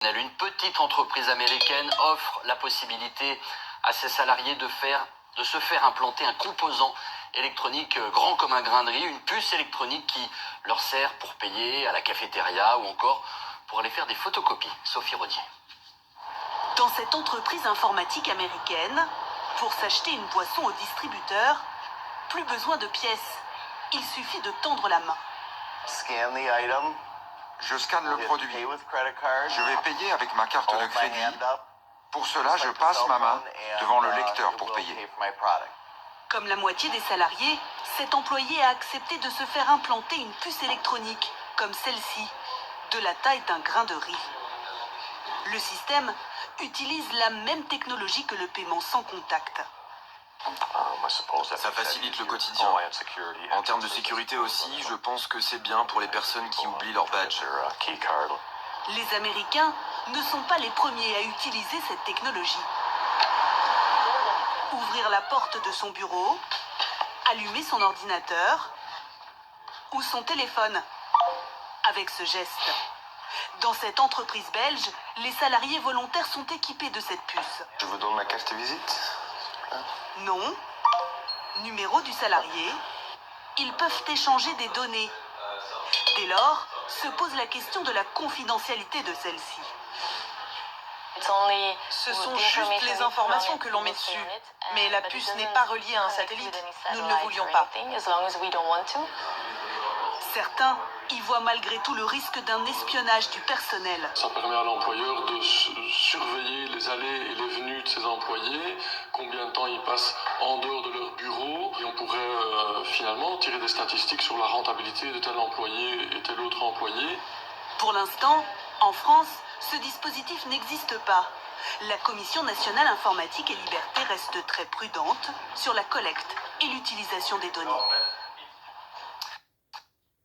Une petite entreprise américaine offre la possibilité à ses salariés de se faire implanter un composant électronique grand comme un grain de riz, une puce électronique qui leur sert pour payer à la cafétéria ou encore pour aller faire des photocopies. Sophie Rodier. Dans cette entreprise informatique américaine, pour s'acheter une boisson au distributeur, plus besoin de pièces. Il suffit de tendre la main. Scan the item. Je scanne le produit. Je vais payer avec ma carte de crédit. Pour cela, je passe ma main devant le lecteur pour payer. Comme la moitié des salariés, cet employé a accepté de se faire implanter une puce électronique, comme celle-ci, de la taille d'un grain de riz. Le système utilise la même technologie que le paiement sans contact. Ça facilite le quotidien. En termes de sécurité aussi, je pense que c'est bien pour les personnes qui oublient leur badge. Les Américains ne sont pas les premiers à utiliser cette technologie. Ouvrir la porte de son bureau, allumer son ordinateur ou son téléphone avec ce geste. Dans cette entreprise belge, les salariés volontaires sont équipés de cette puce. Je vous donne ma carte de visite. Nom, numéro du salarié, ils peuvent échanger des données. Dès lors, se pose la question de la confidentialité de celle-ci. Ce sont juste les informations que l'on met dessus. Mais la puce n'est pas reliée à un satellite. Nous ne le voulions pas. Certains y voient malgré tout le risque d'un espionnage du personnel. Ça permet à l'employeur de surveiller les allées et les venues de ses employés, combien de temps ils passent en dehors de leur bureau, et on pourrait finalement tirer des statistiques sur la rentabilité de tel employé et tel autre employé. Pour l'instant, en France, ce dispositif n'existe pas. La Commission nationale informatique et liberté reste très prudente sur la collecte et l'utilisation des données.